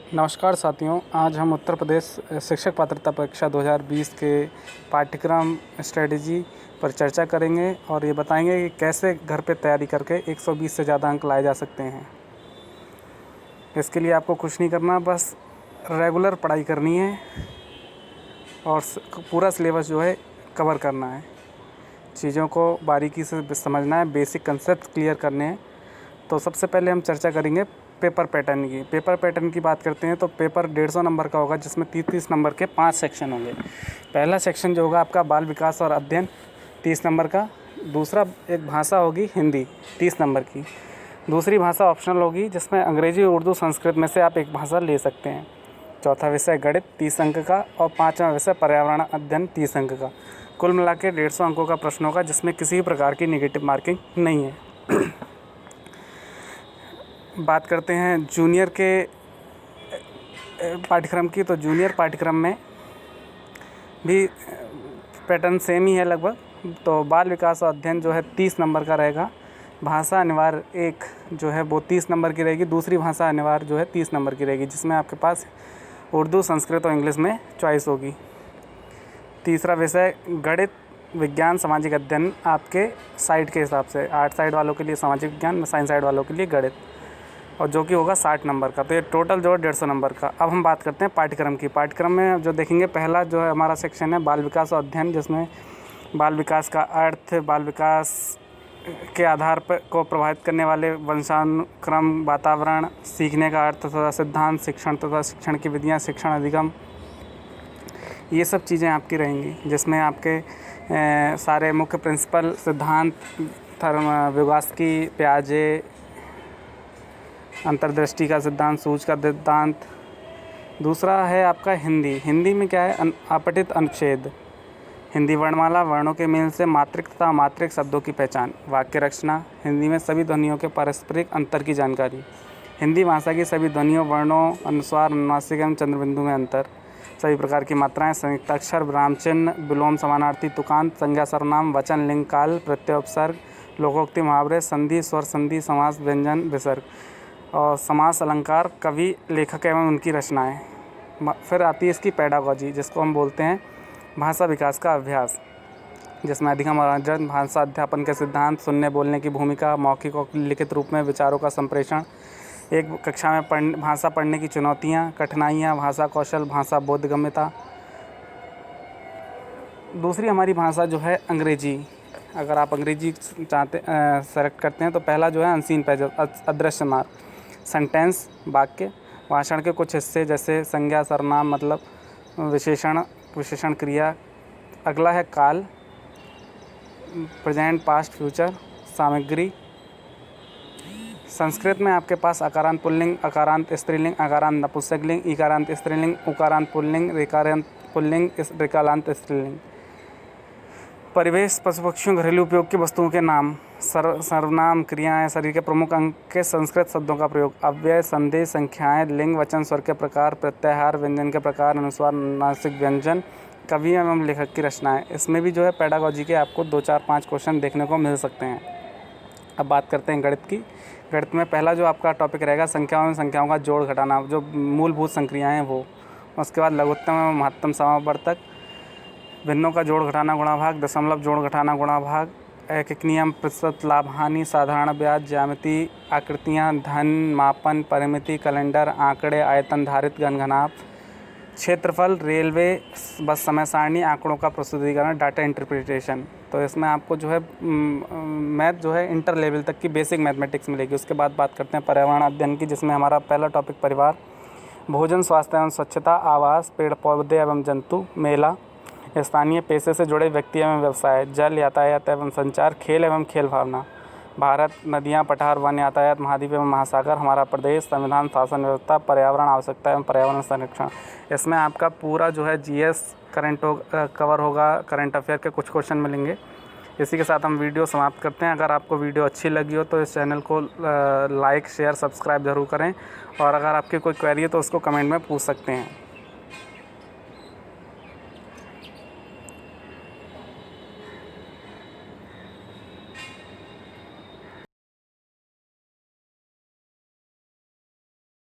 नमस्कार साथियों, आज हम उत्तर प्रदेश शिक्षक पात्रता परीक्षा 2020 के पाठ्यक्रम स्ट्रेटजी पर चर्चा करेंगे और ये बताएंगे कि कैसे घर पे तैयारी करके 120 से ज़्यादा अंक लाए जा सकते हैं। इसके लिए आपको कुछ नहीं करना, बस रेगुलर पढ़ाई करनी है और पूरा सिलेबस जो है कवर करना है। चीज़ों को बारीकी से समझना है, बेसिक कंसेप्ट क्लियर करने हैं। तो सबसे पहले हम चर्चा करेंगे पेपर पैटर्न की। पेपर पैटर्न की बात करते हैं तो पेपर 150 नंबर का होगा, जिसमें 30-30 नंबर के 5 सेक्शन होंगे। पहला सेक्शन जो होगा आपका बाल विकास और अध्ययन 30 नंबर का। दूसरा एक भाषा होगी हिंदी 30 नंबर की। दूसरी भाषा ऑप्शनल होगी, जिसमें अंग्रेजी, उर्दू, संस्कृत में से आप एक भाषा ले सकते हैं। चौथा विषय गणित 30 अंक का और पाँचवा विषय पर्यावरण अध्ययन 30 अंक का। कुल मिला के 150 अंकों का प्रश्न होगा, जिसमें किसी भी प्रकार की नेगेटिव मार्किंग नहीं है। बात करते हैं जूनियर के पाठ्यक्रम की, तो जूनियर पाठ्यक्रम में भी पैटर्न सेम ही है लगभग। तो बाल विकास और अध्ययन जो है 30 नंबर का रहेगा। भाषा अनिवार्य एक जो है वो 30 नंबर की रहेगी। दूसरी भाषा अनिवार्य जो है 30 नंबर की रहेगी, जिसमें आपके पास उर्दू, संस्कृत और इंग्लिश में चॉइस होगी। तीसरा विषय गणित, विज्ञान, सामाजिक अध्ययन आपके साइड के हिसाब से, आर्ट साइड वालों के लिए सामाजिक विज्ञान, साइंस साइड वालों के लिए गणित, और जो कि होगा 60 नंबर का। तो ये टोटल जो है 150 नंबर का। अब हम बात करते हैं पाठ्यक्रम की। पाठ्यक्रम में जो देखेंगे, पहला जो है हमारा सेक्शन है बाल विकास और अध्ययन, जिसमें बाल विकास का अर्थ, बाल विकास के आधार पर को प्रभावित करने वाले वंशानुक्रम, वातावरण, सीखने का अर्थ तथा सिद्धांत, शिक्षण तथा शिक्षण की विधियाँ, शिक्षण अधिगम, ये सब चीज़ें आपकी रहेंगी। जिसमें आपके सारे मुख्य प्रिंसिपल सिद्धांत, विगास्की, प्याजे, अंतर्दृष्टि का सिद्धांत, सूझ का सिद्धांत। दूसरा है आपका हिंदी। हिंदी में क्या है, अपठित अनुच्छेद, हिंदी वर्णमाला, वर्णों के मेल से मात्रिक तथा अमात्रिक शब्दों की पहचान, वाक्य रचना, हिंदी में सभी ध्वनियों के पारस्परिक अंतर की जानकारी, हिंदी भाषा की सभी ध्वनियों, वर्णों, अनुस्वार, अनुनासिक एवं चंद्रबिंदु में अंतर, सभी प्रकार की मात्राएं, संयुक्ताक्षर, विराम चिन्ह, विलोम, समानार्थी, तुकांत, संज्ञा, सर्वनाम, वचन, लिंग, काल, प्रत्यय, उपसर्ग, लोकोक्ति, मुहावरे, संधि, स्वर संधि, समास, व्यंजन, विसर्ग और समास, अलंकार, कवि, लेखक एवं उनकी रचनाएं। फिर आती है इसकी पेडागॉजी, जिसको हम बोलते हैं भाषा विकास का अभ्यास, जिसमें अधिगम और अर्जन, भाषा अध्यापन के सिद्धांत, सुनने बोलने की भूमिका, मौखिक और लिखित रूप में विचारों का संप्रेषण, एक कक्षा में भाषा पढ़ने की चुनौतियाँ, कठिनाइयाँ, भाषा कौशल, भाषा बोधगम्यता। दूसरी हमारी भाषा जो है अंग्रेजी। अगर आप अंग्रेजी चाहते सेलेक्ट करते हैं तो पहला जो है अनसीन पेज, अदृश्य मार्ग, सेंटेंस, वाक्य, भाषण के कुछ हिस्से जैसे संज्ञा, सर्वनाम, मतलब, विशेषण, विशेषण क्रिया। अगला है काल, प्रेजेंट, पास्ट, फ्यूचर, सामग्री। संस्कृत में आपके पास अकारांत पुल्लिंग, अकारांत स्त्रीलिंग, अकारांत नपुंसकलिंग, इकारांत स्त्रीलिंग, उकारांत पुल्लिंग, ऋकारांत पुल्लिंग, ऋकारांत स्त्रीलिंग। परिवेश, पशु पक्षियों, घरेलू उपयोग की वस्तुओं के नाम, सर्वनाम, क्रियाएं, शरीर के प्रमुख अंग के संस्कृत शब्दों का प्रयोग, अव्यय, संदेह, संख्याएं, लिंग, वचन, स्वर के प्रकार, प्रत्याहार, व्यंजन के प्रकार, अनुस्वार, अनुनासिक व्यंजन, कवि एवं लेखक की रचनाएं। इसमें भी जो है पेडागॉजी के आपको 2, 4, 5 क्वेश्चन देखने को मिल सकते हैं। अब बात करते हैं गणित की। गणित में पहला जो आपका टॉपिक रहेगा संख्याओं में संख्याओं का जोड़ घटाना, जो मूलभूत संक्रियाएँ हैं वो। उसके बाद लघुत्तम एवं महत्तम समावर्तक, भिन्नों का जोड़ घटाना, गुणा-भाग, दशमलव जोड़ घटाना, गुणा-भाग, एक नियम, प्रतिशत, लाभ हानि, साधारण ब्याज, ज्यामिति, आकृतियाँ, धन, मापन, परिमिति, कैलेंडर, आंकड़े, आयतन, धारित, घनघनाभ, क्षेत्रफल, रेलवे, बस समय सारणी, आंकड़ों का प्रस्तुतिकरण, डाटा इंटरप्रिटेशन। तो इसमें आपको जो है मैथ जो है इंटर लेवल तक की बेसिक मैथमेटिक्स मिलेगी। उसके बाद बात करते हैं पर्यावरण अध्ययन की, जिसमें हमारा पहला टॉपिक परिवार, भोजन, स्वास्थ्य एवं स्वच्छता, आवास, पेड़ पौधे एवं जंतु, मेला, स्थानीय पेशे से जुड़े व्यक्ति एवं व्यवसाय, जल, यातायात एवं संचार, खेल एवं खेल भावना, भारत, नदियाँ, पठार, वन, यातायात, महाद्वीप एवं महासागर, हमारा प्रदेश, संविधान, शासन व्यवस्था, पर्यावरण आवश्यकता एवं पर्यावरण संरक्षण। इसमें आपका पूरा जो है जीएस कवर होगा, करंट अफेयर के कुछ क्वेश्चन मिलेंगे। इसी के साथ हम वीडियो समाप्त करते हैं। अगर आपको वीडियो अच्छी लगी हो तो इस चैनल को लाइक, शेयर, सब्सक्राइब ज़रूर करें, और अगर आपकी कोई क्वेरी है तो उसको कमेंट में पूछ सकते हैं।